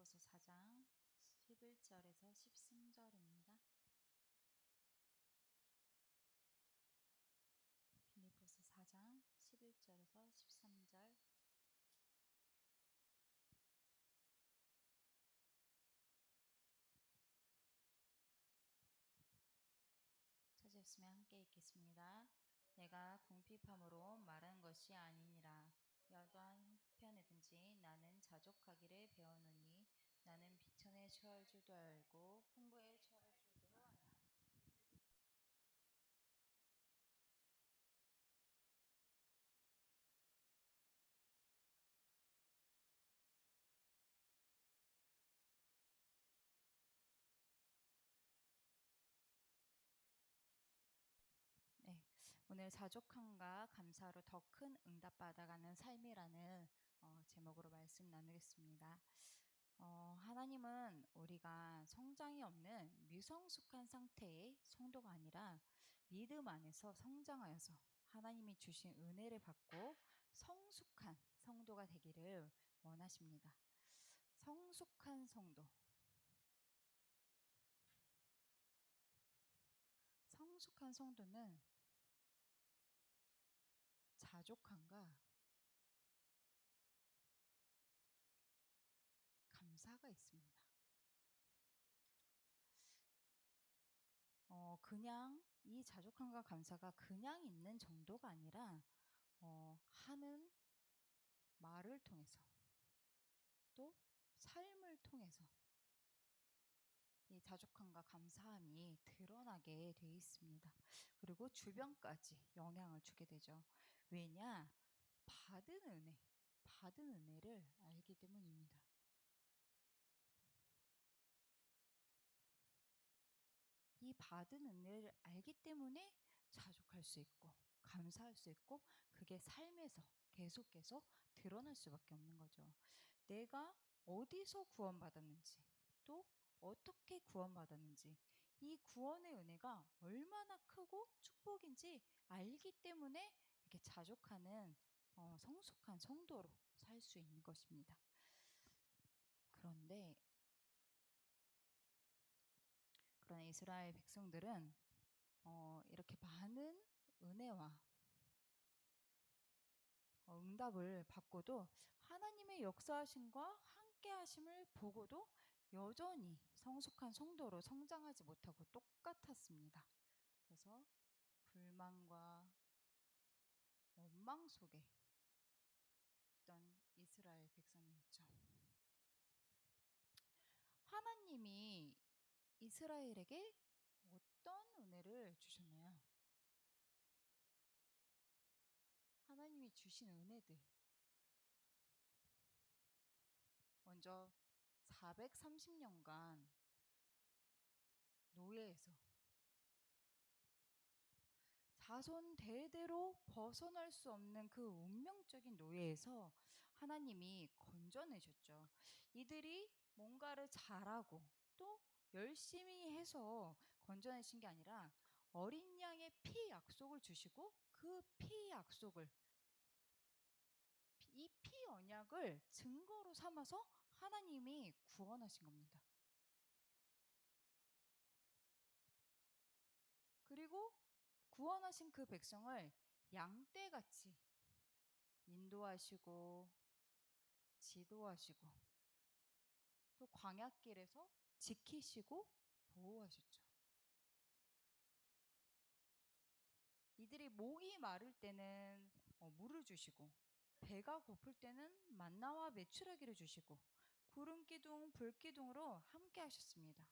빌립보서 4장 11절에서 13절입니다. 빌립보서 4장 11절에서 13절. 찾으셨으면 함께 읽겠습니다. 내가 궁핍함으로 말하는 것이 아니니라. 여떠한 형편이든지 나는 자족하기를 배우노니 나는 비천에 처할 줄도 알고 풍부에 처할 줄도 아나. 네, 오늘 자족함과 감사로 더 큰 응답받아가는 삶이라는 제목으로 말씀 나누겠습니다. 하나님은 우리가 성장이 없는 미성숙한 상태의 성도가 아니라 믿음 안에서 성장하여서 하나님이 주신 은혜를 받고 성숙한 성도가 되기를 원하십니다. 성숙한 성도. 성숙한 성도는 자족함과 감사가 있습니다. 그냥 이 자족함과 감사가 그냥 있는 정도가 아니라 하는 말을 통해서 또 삶을 통해서 이 자족함과 감사함이 드러나게 돼 있습니다. 그리고 주변까지 영향을 주게 되죠. 왜냐? 받은 은혜를 알기 때문입니다. 이 받은 은혜를 알기 때문에 자족할 수 있고 감사할 수 있고 그게 삶에서 계속해서 드러날 수밖에 없는 거죠. 내가 어디서 구원받았는지 또 어떻게 구원받았는지 이 구원의 은혜가 얼마나 크고 축복인지 알기 때문에 이렇게 자족하는 성숙한 성도로 살 수 있는 것입니다. 그러나 이스라엘 백성들은 이렇게 많은 은혜와 응답을 받고도 하나님의 역사하심과 함께하심을 보고도 여전히 성숙한 성도로 성장하지 못하고 똑같았습니다. 그래서 불만과 원망 속에 있던 이스라엘 백성이었죠. 하나님이 이스라엘에게 어떤 은혜를 주셨나요? 하나님이 주신 은혜들. 먼저 430년간 노예에서 자손 대대로 벗어날 수 없는 그 운명적인 노예에서 하나님이 건져내셨죠. 이들이 뭔가를 잘하고 또 열심히 해서 건져내신 게 아니라 어린 양의 피 약속을 주시고 그 피 약속을 이 피 언약을 증거로 삼아서 하나님이 구원하신 겁니다. 그리고 구원하신 그 백성을 양떼같이 인도하시고 지도하시고 또 광야길에서 지키시고 보호하셨죠. 이들이 목이 마를 때는 물을 주시고 배가 고플 때는 만나와 메추라기를 주시고 구름 기둥, 불 기둥으로 함께 하셨습니다.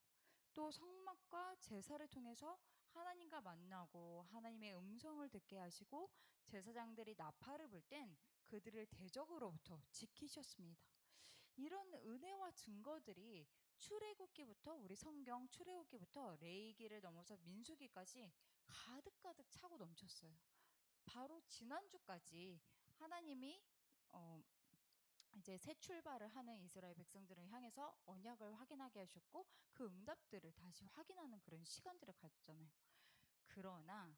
또 성막과 제사를 통해서 하나님과 만나고 하나님의 음성을 듣게 하시고 제사장들이 나팔을 불 땐 그들을 대적으로부터 지키셨습니다. 이런 은혜와 증거들이 출애굽기부터 우리 성경 출애굽기부터 레위기를 넘어서 민수기까지 가득가득 차고 넘쳤어요. 바로 지난주까지 하나님이 이제 새 출발을 하는 이스라엘 백성들을 향해서 언약을 확인하게 하셨고 그 응답들을 다시 확인하는 그런 시간들을 가졌잖아요. 그러나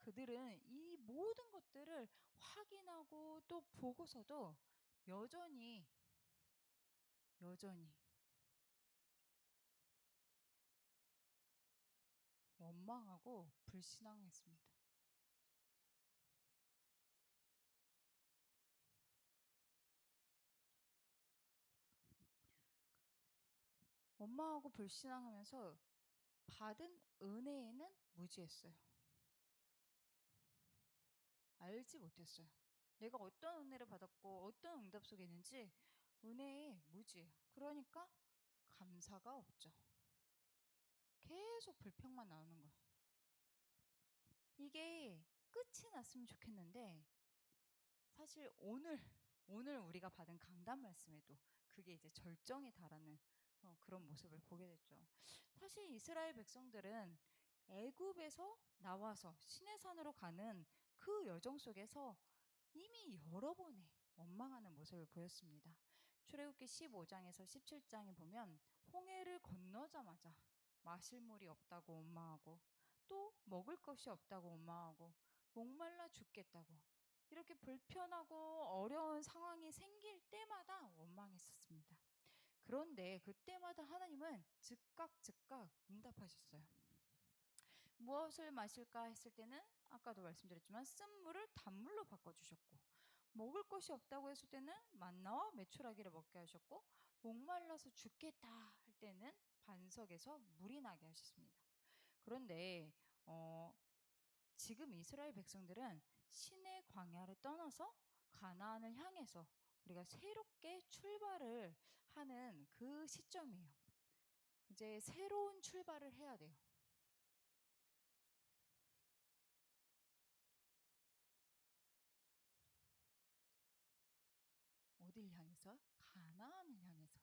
그들은 이 모든 것들을 확인하고 또 보고서도 여전히 원망하고 불신앙했습니다. 원망하고 불신앙하면서 받은 은혜에는 무지했어요. 알지 못했어요. 내가 어떤 은혜를 받았고 어떤 응답 속에 있는지 은혜에 무지해요. 그러니까 감사가 없죠. 계속 불평만 나오는 거예요. 이게 끝이 났으면 좋겠는데 사실 오늘 우리가 받은 강단 말씀에도 그게 이제 절정에 달하는 그런 모습을 보게 됐죠. 사실 이스라엘 백성들은 애굽에서 나와서 시내산으로 가는 그 여정 속에서 이미 여러 번의 원망하는 모습을 보였습니다. 출애굽기 15장에서 17장에 보면 홍해를 건너자마자 마실 물이 없다고 원망하고 또 먹을 것이 없다고 원망하고 목말라 죽겠다고 이렇게 불편하고 어려운 상황이 생길 때마다 원망했었습니다. 그런데 그때마다 하나님은 즉각 응답하셨어요. 무엇을 마실까 했을 때는 아까도 말씀드렸지만 쓴물을 단물로 바꿔주셨고 먹을 것이 없다고 했을 때는 만나와 메추라기를 먹게 하셨고 목말라서 죽겠다 할 때는 반석에서 물이 나게 하셨습니다. 그런데 지금 이스라엘 백성들은 신의 광야를 떠나서 가나안을 향해서 우리가 새롭게 출발을 하는 그 시점이에요. 이제 새로운 출발을 해야 돼요. 어딜 향해서? 가나안을 향해서.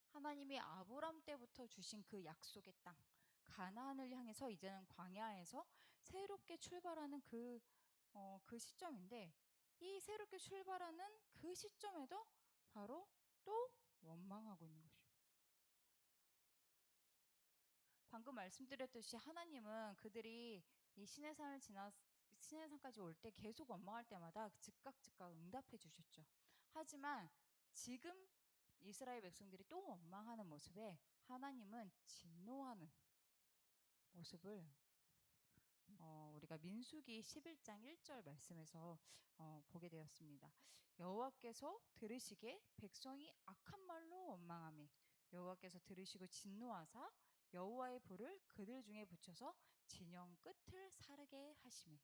하나님이 아브람 때부터 주신 그 약속의 땅, 가나안을 향해서 이제는 광야에서 새롭게 출발하는 그 시점인데 이 새롭게 출발하는 그 시점에도 바로 또 원망하고 있는 것입니다. 방금 말씀드렸듯이 하나님은 그들이 이 시내산을 지나 시내산까지 올 때 계속 원망할 때마다 즉각 응답해 주셨죠. 하지만 지금 이스라엘 백성들이 또 원망하는 모습에 하나님은 진노하는 모습을 우리가 민수기 11장 1절 말씀에서 보게 되었습니다. 여호와께서 들으시기에 백성이 악한 말로 원망하며 여호와께서 들으시고 진노하사 여호와의 불을 그들 중에 붙여서 진영 끝을 사르게 하시매.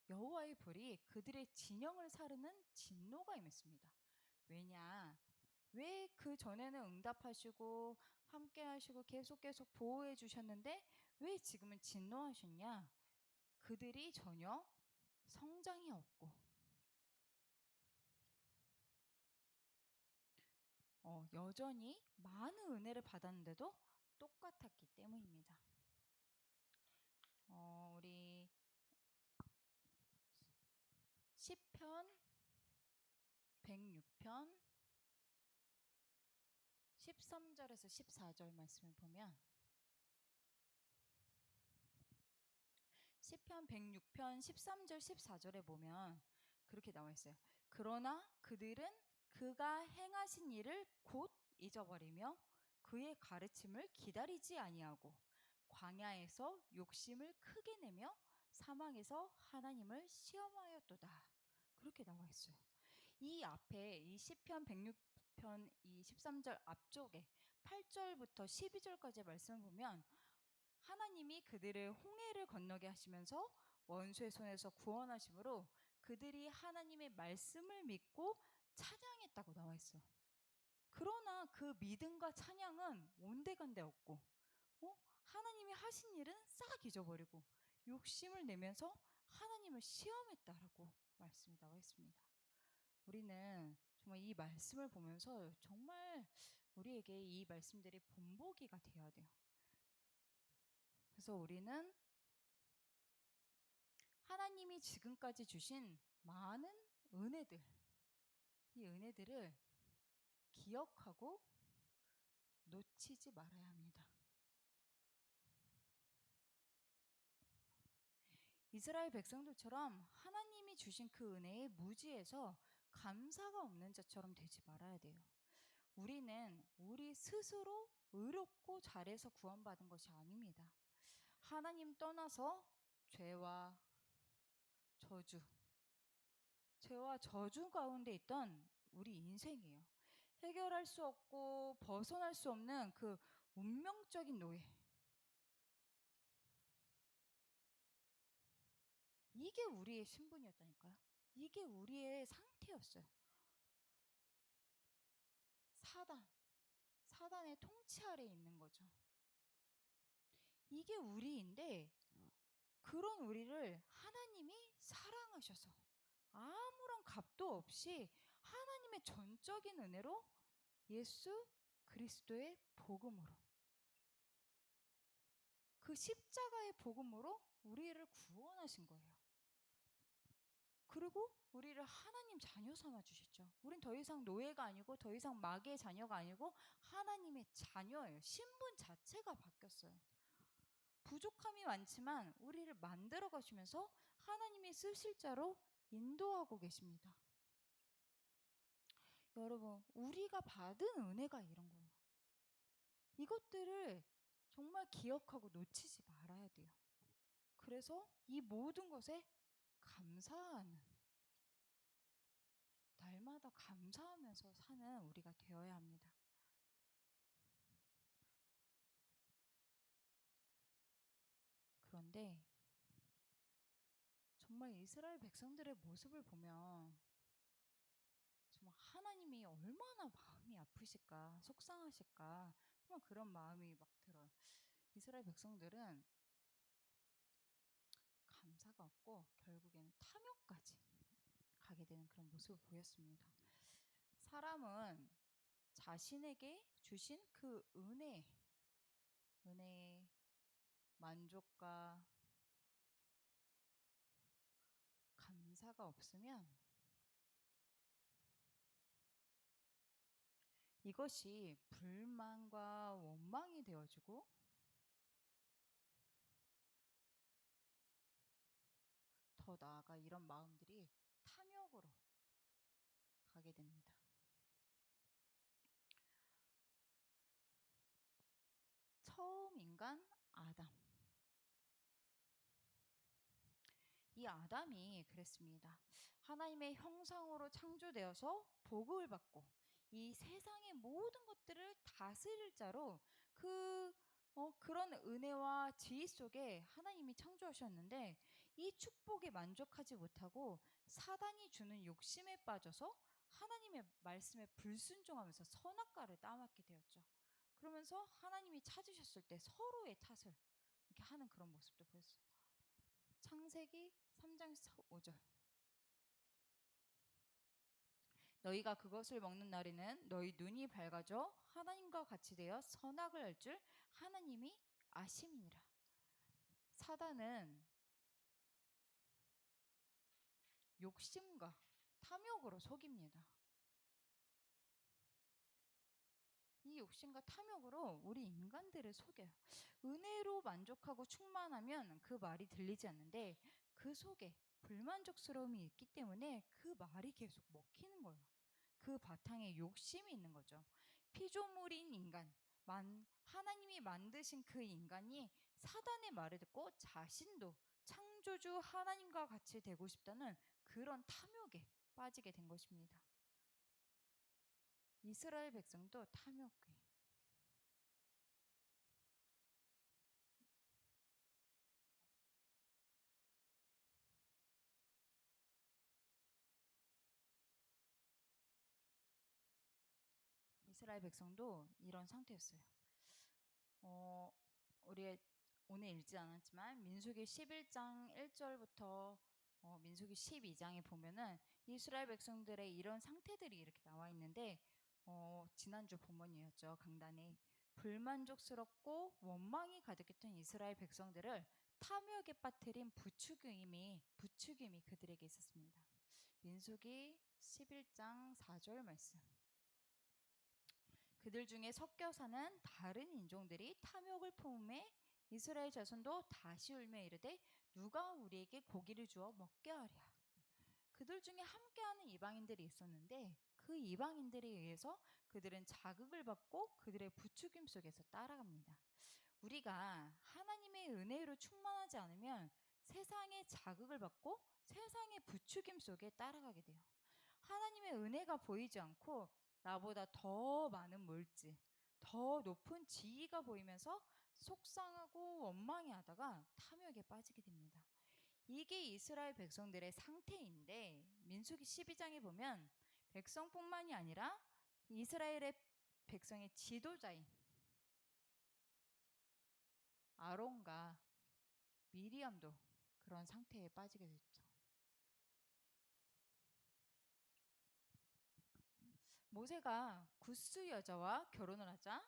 여호와의 불이 그들의 진영을 사르는 진노가 임했습니다. 왜냐? 왜 그 전에는 응답하시고 함께 하시고 계속 보호해 주셨는데 왜 지금은 진노하셨냐? 그들이 전혀 성장이 없고 여전히 많은 은혜를 받았는데도 똑같았기 때문입니다. 우리 시편 106편 13절에서 14절 말씀을 보면 시편 106편 13절 14절에 보면 그렇게 나와 있어요. 그러나 그들은 그가 행하신 일을 곧 잊어버리며 그의 가르침을 기다리지 아니하고 광야에서 욕심을 크게 내며 사망에서 하나님을 시험하였도다. 그렇게 나와 있어요. 이 앞에 이 시편 106편 이 13절 앞쪽에 8절부터 12절까지의 말씀을 보면 하나님이 그들을 홍해를 건너게 하시면서 원수의 손에서 구원하심으로 그들이 하나님의 말씀을 믿고 찬양했다고 나와 있어요. 그러나 그 믿음과 찬양은 온데간데 없고 하나님이 하신 일은 싹 잊어버리고 욕심을 내면서 하나님을 시험했다라고 말씀이 나와 있습니다. 우리는 정말 이 말씀을 보면서 정말 우리에게 이 말씀들이 본보기가 되어야 돼요. 그래서 우리는 하나님이 지금까지 주신 많은 은혜들, 이 은혜들을 기억하고 놓치지 말아야 합니다. 이스라엘 백성들처럼 하나님이 주신 그 은혜에 무지해서 감사가 없는 자처럼 되지 말아야 돼요. 우리는 우리 스스로 의롭고 잘해서 구원받은 것이 아닙니다. 하나님 떠나서 죄와 저주, 죄와 저주 가운데 있던 우리 인생이에요. 해결할 수 없고 벗어날 수 없는 그 운명적인 노예. 이게 우리의 신분이었다니까요. 이게 우리의 상태였어요. 사단의 통치 아래에 있는 거죠. 이게 우리인데 그런 우리를 하나님이 사랑하셔서 아무런 값도 없이 하나님의 전적인 은혜로 예수 그리스도의 복음으로, 그 십자가의 복음으로 우리를 구원하신 거예요. 그리고 우리를 하나님 자녀 삼아 주셨죠. 우린 더 이상 노예가 아니고 더 이상 마귀의 자녀가 아니고 하나님의 자녀예요. 신분 자체가 바뀌었어요. 부족함이 많지만 우리를 만들어 가시면서 하나님이 쓰실 자로 인도하고 계십니다. 여러분, 우리가 받은 은혜가 이런 거예요. 이것들을 정말 기억하고 놓치지 말아야 돼요. 그래서 이 모든 것에 감사하는, 날마다 감사하면서 사는 우리가 되어야 합니다. 그런데 정말 이스라엘 백성들의 모습을 보면 정말 하나님이 얼마나 마음이 아프실까, 속상하실까, 정말 그런 마음이 막 들어요. 이스라엘 백성들은 감사가 없고 결국에는 탐욕까지 가게 되는 그런 모습을 보였습니다. 사람은 자신에게 주신 그 은혜의 만족과 감사가 없으면 이것이 불만과 원망이 되어지고 더 나아가 이런 마음들이 탐욕으로 가게 됩니다. 처음 인간 아담. 이 아담이 그랬습니다. 하나님의 형상으로 창조되어서 복을 받고 이 세상의 모든 것들을 다스릴 자로 그런 은혜와 지혜 속에 하나님이 창조하셨는데 이 축복에 만족하지 못하고 사단이 주는 욕심에 빠져서 하나님의 말씀에 불순종하면서 선악과를 따먹게 되었죠. 그러면서 하나님이 찾으셨을 때 서로의 탓을 이렇게 하는 그런 모습도 보였어요. 창세기 3장 5절. 너희가 그것을 먹는 날에는 너희 눈이 밝아져 하나님과 같이 되어 선악을 알 줄 하나님이 아심이니라. 사단은 욕심과 탐욕으로 속입니다. 이 욕심과 탐욕으로 우리 인간들을 속여요. 은혜로 만족하고 충만하면 그 말이 들리지 않는데 그 속에 불만족스러움이 있기 때문에 그 말이 계속 먹히는 거예요. 그 바탕에 욕심이 있는 거죠. 피조물인 인간, 하나님이 만드신 그 인간이 사단의 말을 듣고 자신도 창조주 하나님과 같이 되고 싶다는 그런 탐욕에 빠지게 된 것입니다. 이스라엘 백성도 탐욕에 이스라엘 백성도 이런 상태였어요. 어, 우리 오늘 읽지 않았지만 민수기 11장 1절부터 민수기 12장에 보면은 이스라엘 백성들의 이런 상태들이 이렇게 나와 있는데 지난주 본문이었죠. 강단에 불만족스럽고 원망이 가득했던 이스라엘 백성들을 탐욕에 빠뜨린 부추김이 그들에게 있었습니다. 민수기 11장 4절 말씀. 그들 중에 섞여 사는 다른 인종들이 탐욕을 품음에 이스라엘 자손도 다시 울며 이르되 누가 우리에게 고기를 주어 먹게 하랴. 그들 중에 함께하는 이방인들이 있었는데 그 이방인들에 의해서 그들은 자극을 받고 그들의 부추김 속에서 따라갑니다. 우리가 하나님의 은혜로 충만하지 않으면 세상의 자극을 받고 세상의 부추김 속에 따라가게 돼요. 하나님의 은혜가 보이지 않고 나보다 더 많은 물질, 더 높은 지위가 보이면서 속상하고 원망해 하다가 탐욕에 빠지게 됩니다. 이게 이스라엘 백성들의 상태인데 민수기 12장에 보면 백성뿐만이 아니라 이스라엘의 백성의 지도자인 아론과 미리암도 그런 상태에 빠지게 됐죠. 모세가 구스 여자와 결혼을 하자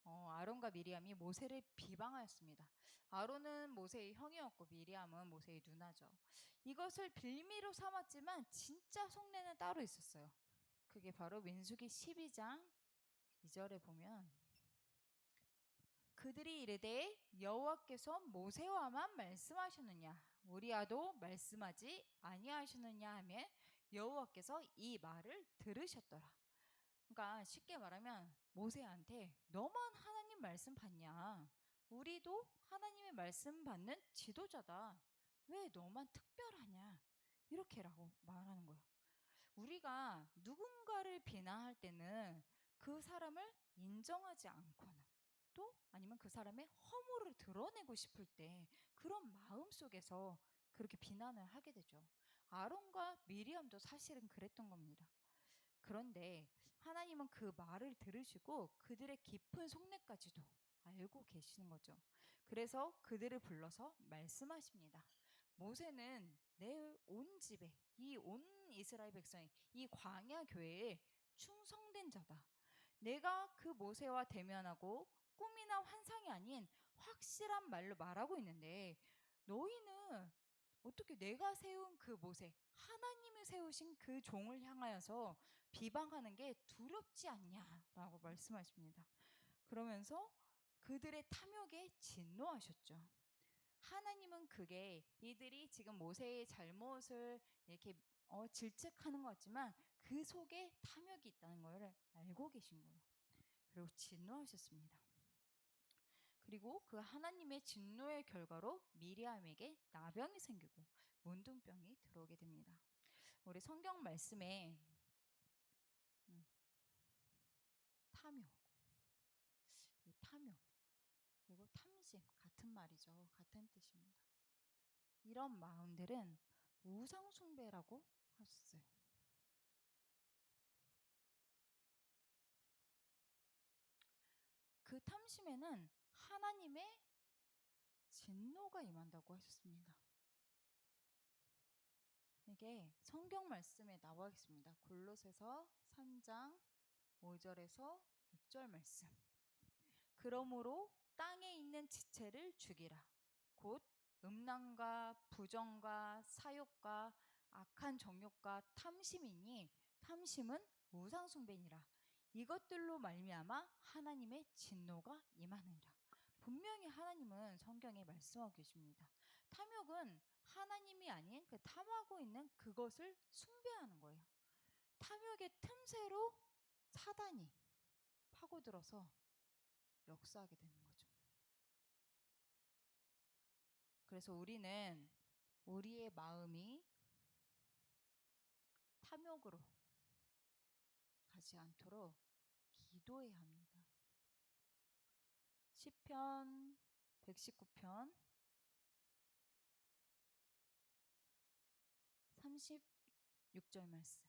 아론과 미리암이 모세를 비방하였습니다. 아론은 모세의 형이었고 미리암은 모세의 누나죠. 이것을 빌미로 삼았지만 진짜 속내는 따로 있었어요. 그게 바로 민수기 12장 2절에 보면 그들이 이르되 여호와께서 모세와만 말씀하셨느냐 우리와도 말씀하지 아니하셨느냐 하며 여호와께서 이 말을 들으셨더라. 그러니까 쉽게 말하면 모세한테 너만 하나님 말씀 받냐? 우리도 하나님의 말씀 받는 지도자다. 왜 너만 특별하냐? 이렇게라고 말하는 거예요. 우리가 누군가를 비난할 때는 그 사람을 인정하지 않거나 또 아니면 그 사람의 허물을 드러내고 싶을 때 그런 마음 속에서 그렇게 비난을 하게 되죠. 아론과 미리암도 사실은 그랬던 겁니다. 그런데 하나님은 그 말을 들으시고 그들의 깊은 속내까지도 알고 계시는 거죠. 그래서 그들을 불러서 말씀하십니다. 모세는 내 온 집에 이 온 이스라엘 백성이 이 광야 교회에 충성된 자다. 내가 그 모세와 대면하고 꿈이나 환상이 아닌 확실한 말로 말하고 있는데 너희는 어떻게 내가 세운 그 모세, 하나님이 세우신 그 종을 향하여서 비방하는 게 두렵지 않냐라고 말씀하십니다. 그러면서 그들의 탐욕에 진노하셨죠. 하나님은 그게 이들이 지금 모세의 잘못을 이렇게 질책하는 것 같지만 그 속에 탐욕이 있다는 걸 알고 계신 거예요. 그리고 진노하셨습니다. 그리고 그 하나님의 진노의 결과로 미리암에게 나병이 생기고 문둥병이 들어오게 됩니다. 우리 성경 말씀에 탐욕, 이 탐욕 그리고 탐심 같은 말이죠. 같은 뜻입니다. 이런 마음들은 우상숭배라고 하셨어요. 그 탐심에는 하나님의 진노가 임한다고 하셨습니다. 이게 성경 말씀에 나와 있습니다. 골로새서 3장 5절에서 6절 말씀. 그러므로 땅에 있는 지체를 죽이라. 곧 음란과 부정과 사욕과 악한 정욕과 탐심이니 탐심은 우상 숭배니라. 이것들로 말미암아 하나님의 진노가 임하느니라. 분명히 하나님은 성경에 말씀하고 계십니다. 탐욕은 하나님이 아닌 그 탐하고 있는 그것을 숭배하는 거예요. 탐욕의 틈새로 사단이 파고들어서 역사하게 되는 거죠. 그래서 우리는 우리의 마음이 탐욕으로 가지 않도록 기도해야 합니다. 시편 119편 36절 말씀.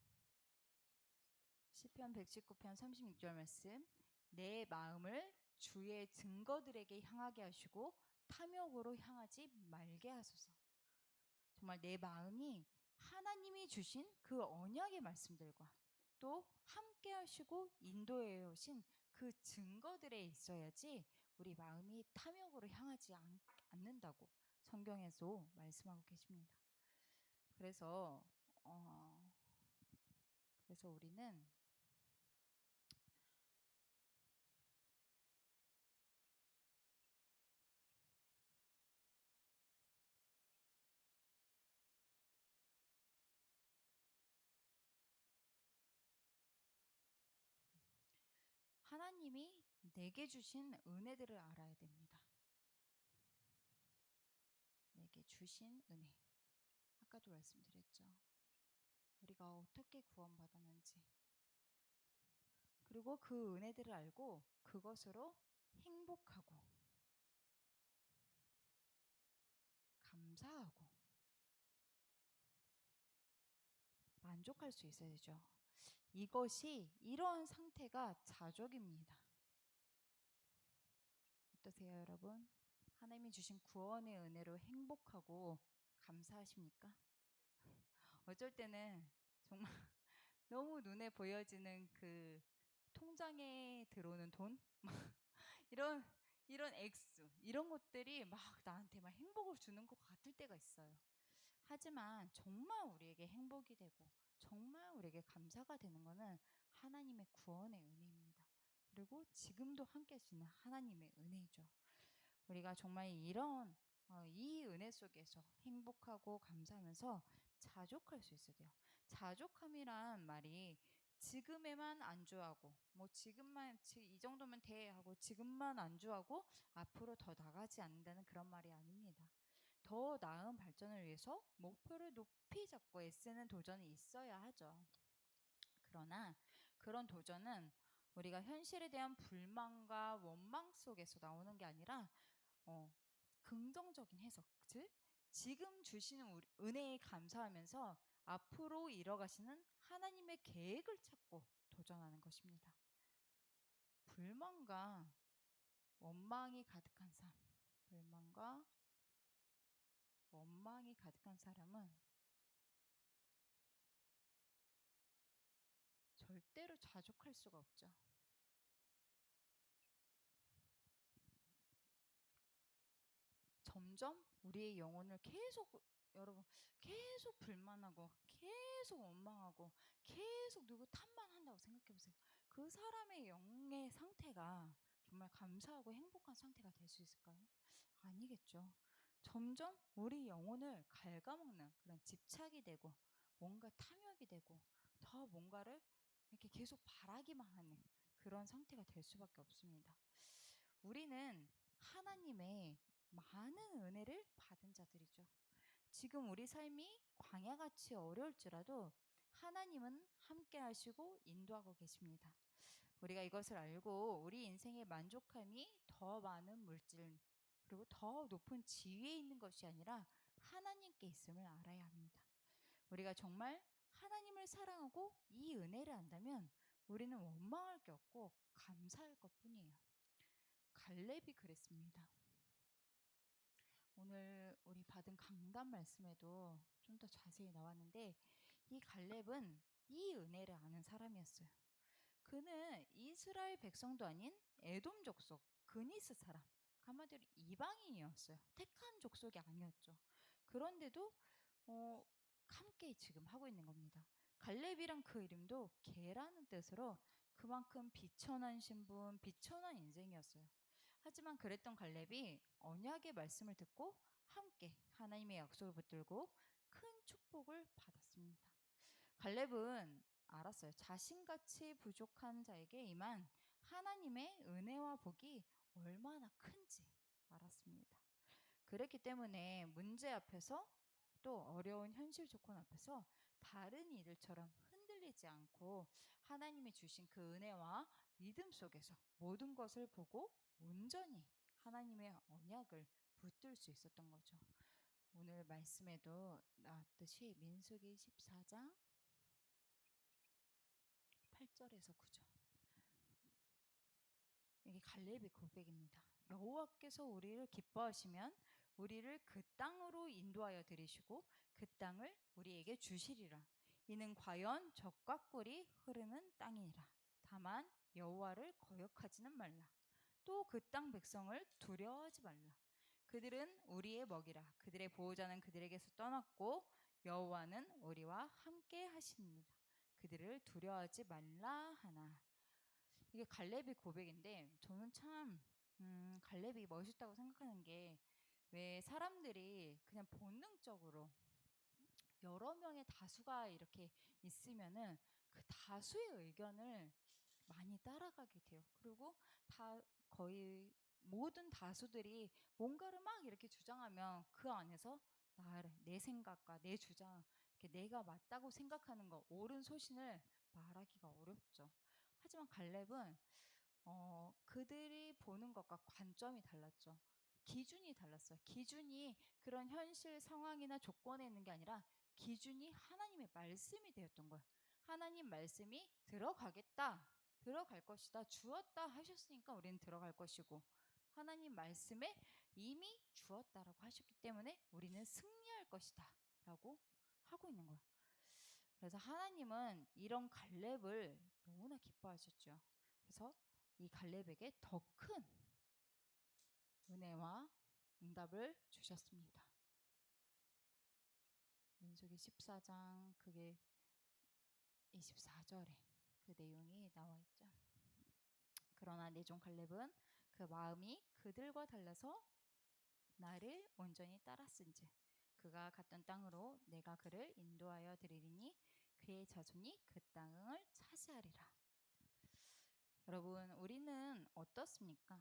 시편 119편 36절 말씀. 내 마음을 주의 증거들에게 향하게 하시고 탐욕으로 향하지 말게 하소서. 정말 내 마음이 하나님이 주신 그 언약의 말씀들과 또 함께 하시고 인도해 오신 그 증거들에 있어야지 우리 마음이 탐욕으로 향하지 않는다고 성경에서 말씀하고 계십니다. 그래서 그래서 우리는 하나님이 내게 주신 은혜들을 알아야 됩니다. 주신 은혜. 아까도 말씀드렸죠. 우리가 어떻게 구원받았는지. 그리고 그 은혜들을 알고 그것으로 행복하고 감사하고 만족할 수 있어야 되죠. 이러한 상태가 자족입니다. 어떠세요, 여러분? 하나님이 주신 구원의 은혜로 행복하고 감사하십니까? 어쩔 때는 정말 너무 눈에 보여지는 그 통장에 들어오는 돈? 이런 이런 액수, 이런 것들이 막 나한테 막 행복을 주는 것 같을 때가 있어요. 하지만 정말 우리에게 행복이 되고 정말 우리에게 감사가 되는 것은 하나님의 구원의 은혜입니다. 그리고 지금도 함께 해주시는 하나님의 은혜죠. 우리가 정말 이 은혜 속에서 행복하고 감사하면서 자족할 수 있어야 돼요. 자족함이란 말이 지금에만 안주하고 뭐 지금만 이 정도면 돼 하고 지금만 안주하고 앞으로 더 나가지 않는다는 그런 말이 아닙니다. 더 나은 발전을 위해서 목표를 높이 잡고 애쓰는 도전이 있어야 하죠. 그러나 그런 도전은 우리가 현실에 대한 불만과 원망 속에서 나오는 게 아니라 긍정적인 해석, 즉 지금 주시는 은혜에 감사하면서 앞으로 이뤄가시는 하나님의 계획을 찾고 도전하는 것입니다. 불만과 원망이 가득한 삶, 불만과 원망이 가득한 사람은 절대로 자족할 수가 없죠. 점점 우리의 영혼을 여러분 계속 불만하고 계속 원망하고 계속 누구 탓만 한다고 생각해 보세요. 그 사람의 영의 상태가 정말 감사하고 행복한 상태가 될 수 있을까요? 아니겠죠. 점점 우리 영혼을 갉아먹는 그런 집착이 되고 뭔가 탐욕이 되고 더 뭔가를 이렇게 계속 바라기만 하는 그런 상태가 될 수밖에 없습니다. 우리는 하나님의 많은 은혜를 받은 자들이죠. 지금 우리 삶이 광야같이 어려울지라도 하나님은 함께 하시고 인도하고 계십니다. 우리가 이것을 알고 우리 인생의 만족함이 더 많은 물질 그리고 더 높은 지위에 있는 것이 아니라 하나님께 있음을 알아야 합니다. 우리가 정말 하나님을 사랑하고 이 은혜를 안다면 우리는 원망할 게 없고 감사할 것뿐이에요. 갈렙이 그랬습니다. 오늘 우리 받은 강단 말씀에도 좀 더 자세히 나왔는데 이 갈렙은 이 은혜를 아는 사람이었어요. 그는 이스라엘 백성도 아닌 에돔 족속 그니스 사람, 한마디로 이방인이었어요. 택한 족속이 아니었죠. 그런데도 함께 지금 하고 있는 겁니다. 갈렙이란 그 이름도 개라는 뜻으로 그만큼 비천한 신분, 비천한 인생이었어요. 하지만 그랬던 갈렙이 언약의 말씀을 듣고 함께 하나님의 약속을 붙들고 큰 축복을 받았습니다. 갈렙은 알았어요. 자신같이 부족한 자에게 임한 하나님의 은혜와 복이 얼마나 큰지 알았습니다. 그렇기 때문에 문제 앞에서 또 어려운 현실 조건 앞에서 다른 이들처럼 흔들리지 않고 하나님이 주신 그 은혜와 믿음 속에서 모든 것을 보고 온전히 하나님의 언약을 붙들 수 있었던 거죠. 오늘 말씀에도 나왔듯이 민수기 14장 8절에서 9절. 이게 갈렙의 고백입니다. 여호와께서 우리를 기뻐하시면 우리를 그 땅으로 인도하여 들이시고 그 땅을 우리에게 주시리라. 이는 과연 젖과 꿀이 흐르는 땅이니라. 다만 여호와를 거역하지는 말라. 또 그 땅 백성을 두려워하지 말라. 그들은 우리의 먹이라. 그들의 보호자는 그들에게서 떠났고 여호와는 우리와 함께 하시니라. 그들을 두려워하지 말라 하나. 이게 갈렙의 고백인데 저는 참 갈렙이 멋있다고 생각하는 게 왜 사람들이 그냥 본능적으로 여러 명의 다수가 이렇게 있으면은 그 다수의 의견을 많이 따라가게 돼요. 그리고 거의 모든 다수들이 뭔가를 막 이렇게 주장하면 그 안에서 내 생각과 내 주장, 이렇게 내가 맞다고 생각하는 거, 옳은 소신을 말하기가 어렵죠. 하지만 갈렙은 그들이 보는 것과 관점이 달랐죠. 기준이 달랐어요. 기준이 그런 현실 상황이나 조건에 있는 게 아니라 기준이 하나님의 말씀이 되었던 거예요. 하나님 말씀이 들어갈 것이다, 주었다 하셨으니까 우리는 들어갈 것이고, 하나님 말씀에 이미 주었다라고 하셨기 때문에 우리는 승리할 것이다 라고 하고 있는 거예요. 그래서 하나님은 이런 갈렙을 너무나 기뻐하셨죠. 그래서 이 갈렙에게 더 큰 은혜와 응답을 주셨습니다. 민수기 14장 그게 24절에 그 내용이 나와 있죠. 그러나 내 종 갈렙은 그 마음이 그들과 달라서 나를 온전히 따랐은즉 그가 갔던 땅으로 내가 그를 인도하여 드리리니 그의 자손이 그 땅을 차지하리라. 여러분, 우리는 어떻습니까?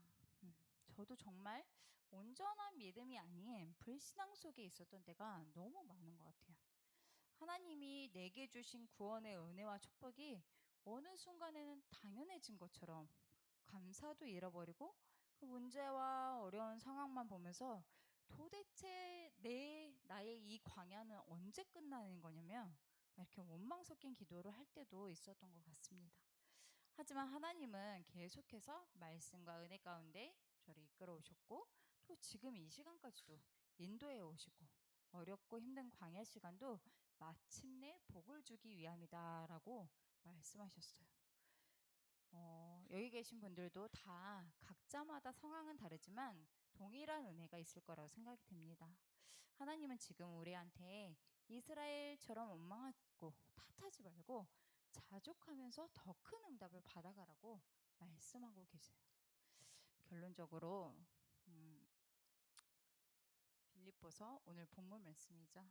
저도 정말 온전한 믿음이 아닌 불신앙 속에 있었던 때가 너무 많은 것 같아요. 하나님이 내게 주신 구원의 은혜와 축복이 어느 순간에는 당연해진 것처럼 감사도 잃어버리고, 그 문제와 어려운 상황만 보면서 도대체 나의 이 광야는 언제 끝나는 거냐면 이렇게 원망 섞인 기도를 할 때도 있었던 것 같습니다. 하지만 하나님은 계속해서 말씀과 은혜 가운데 저를 이끌어 오셨고, 또 지금 이 시간까지도 인도해 오시고, 어렵고 힘든 광야 시간도 마침내 복을 주기 위함이다라고 말씀하셨어요. 여기 계신 분들도 다 각자마다 상황은 다르지만 동일한 은혜가 있을 거라고 생각이 됩니다. 하나님은 지금 우리한테 이스라엘처럼 원망하고 탓하지 말고 자족하면서 더 큰 응답을 받아가라고 말씀하고 계세요. 결론적으로 빌립보서 오늘 본문 말씀이죠.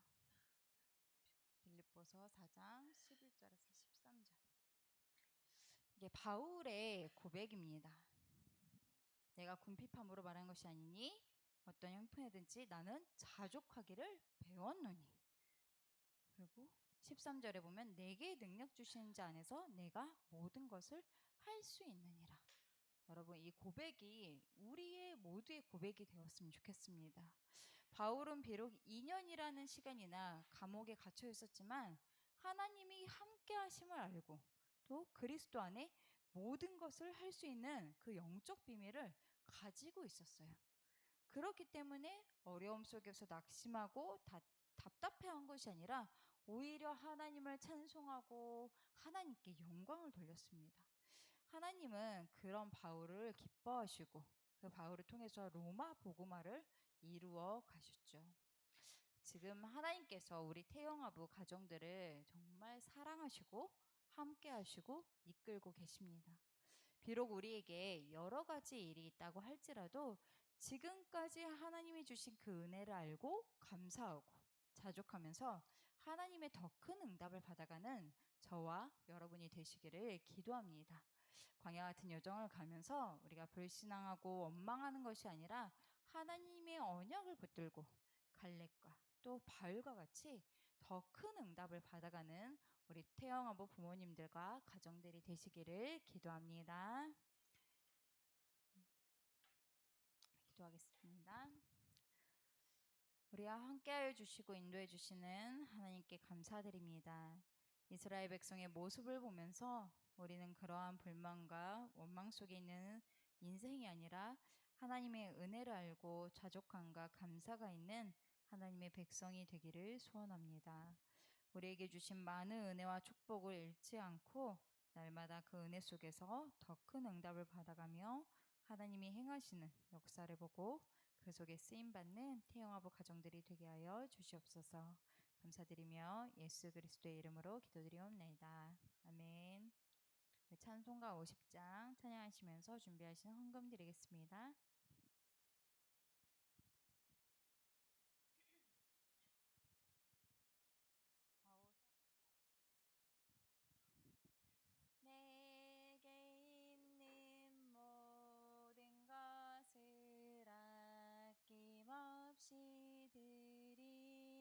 빌립보서 4장 11절에서 13절. 이게 바울의 고백입니다. 내가 궁핍함으로 말한 것이 아니니 어떤 형편이든지 나는 자족하기를 배웠노니. 그리고 13절에 보면 내게 능력 주시는 자 안에서 내가 모든 것을 할 수 있느니라. 여러분, 이 고백이 우리의 모두의 고백이 되었으면 좋겠습니다. 바울은 비록 2년이라는 시간이나 감옥에 갇혀 있었지만 하나님이 함께 하심을 알고 또 그리스도 안에 모든 것을 할 수 있는 그 영적 비밀을 가지고 있었어요. 그렇기 때문에 어려움 속에서 낙심하고 답답해한 것이 아니라 오히려 하나님을 찬송하고 하나님께 영광을 돌렸습니다. 하나님은 그런 바울을 기뻐하시고 그 바울을 통해서 로마 복음화를 이루어 가셨죠. 지금 하나님께서 우리 태영아부 가정들을 정말 사랑하시고 함께 하시고 이끌고 계십니다. 비록 우리에게 여러 가지 일이 있다고 할지라도 지금까지 하나님이 주신 그 은혜를 알고 감사하고 자족하면서 하나님의 더 큰 응답을 받아가는 저와 여러분이 되시기를 기도합니다. 광야 같은 여정을 가면서 우리가 불신앙하고 원망하는 것이 아니라 하나님의 언약을 붙들고 갈렙과 또 바울과 같이 더 큰 응답을 받아가는 우리 태영아부 부모님들과 가정들이 되시기를 기도합니다. 기도하겠습니다. 우리와 함께하여 주시고 인도해 주시는 하나님께 감사드립니다. 이스라엘 백성의 모습을 보면서 우리는 그러한 불만과 원망 속에 있는 인생이 아니라 하나님의 은혜를 알고 자족함과 감사가 있는 하나님의 백성이 되기를 소원합니다. 우리에게 주신 많은 은혜와 축복을 잃지 않고 날마다 그 은혜 속에서 더 큰 응답을 받아가며 하나님이 행하시는 역사를 보고 그 속에 쓰임받는 태영아부 가정들이 되게 하여 주시옵소서. 감사드리며 예수 그리스도의 이름으로 기도드리옵나이다. 아멘. 찬송가 50장 찬양하시면서 준비하신 헌금 드리겠습니다. 내게 있는 모든 것을 아낌없이 드리니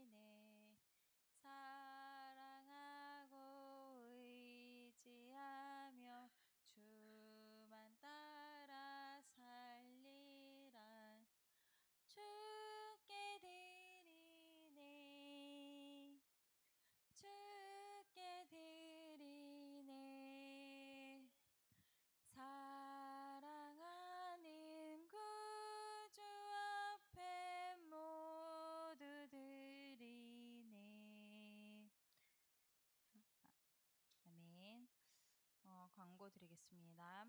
드리겠습니다.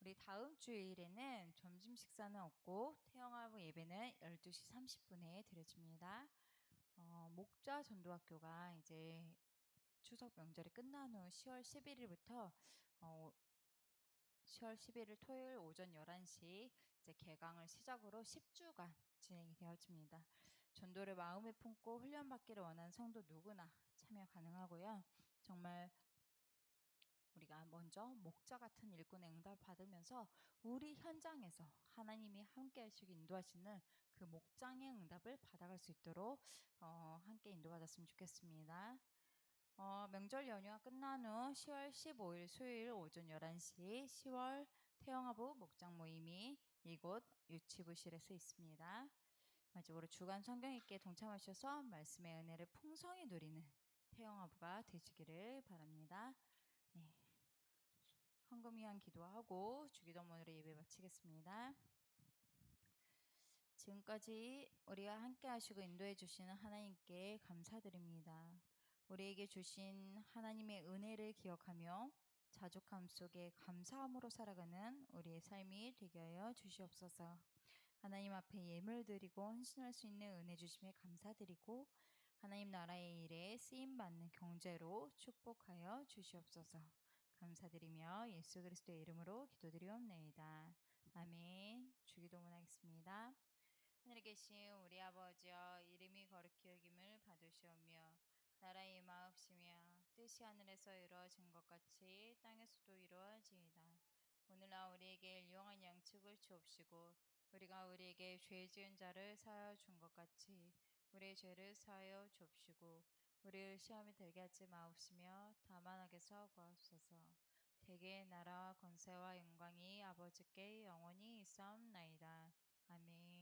우리 다음 주일에는 점심 식사는 없고 태영아부 예배는 12시 30분에 드려집니다. 목자 전도학교가 이제 추석 명절이 끝난 후 10월 11일부터 10월 11일 토요일 오전 11시 이제 개강을 시작으로 10주간 진행이 되어집니다. 전도를 마음에 품고 훈련받기를 원하는 성도 누구나 참여 가능하고요. 정말 우리가 먼저 목자 같은 일꾼의 응답을 받으면서 우리 현장에서 하나님이 함께 하시고 인도하시는 그 목장의 응답을 받아갈 수 있도록 함께 인도받았으면 좋겠습니다. 명절 연휴가 끝난 후 10월 15일 수요일 오전 11시 10월 태영아부 목장 모임이 이곳 유치부실에서 있습니다. 마지막으로 주간 성경 읽기에 동참하셔서 말씀의 은혜를 풍성히 누리는 태영아부가 되시기를 바랍니다. 네. 헌금 위한 기도하고 주기도문으로 예배 마치겠습니다. 지금까지 우리와 함께 하시고 인도해 주시는 하나님께 감사드립니다. 우리에게 주신 하나님의 은혜를 기억하며 자족함 속에 감사함으로 살아가는 우리의 삶이 되게 하여 주시옵소서. 하나님 앞에 예물 드리고 헌신할 수 있는 은혜 주심에 감사드리고 하나님 나라의 일에 쓰임받는 경제로 축복하여 주시옵소서. 감사드리며 예수 그리스도의 이름으로 기도드리옵나이다. 아멘. 주기도문 하겠습니다. 하늘에 계신 우리 아버지여, 이름이 거룩히 여김을 받으시오며 나라의 임하옵시며 뜻이 하늘에서 이루어진 것 같이 땅에서도 이루어지이다. 오늘날 우리에게 일용할 양식을 주옵시고 우리가 우리에게 죄 지은 자를 사하여 준 것 같이 우리의 죄를 사하여 주옵시고 우리를 시험에 들게 하지 마옵시며 다만 악에서 구하옵소서. 대개 나라와 권세와 영광이 아버지께 영원히 있사옵나이다. 아멘.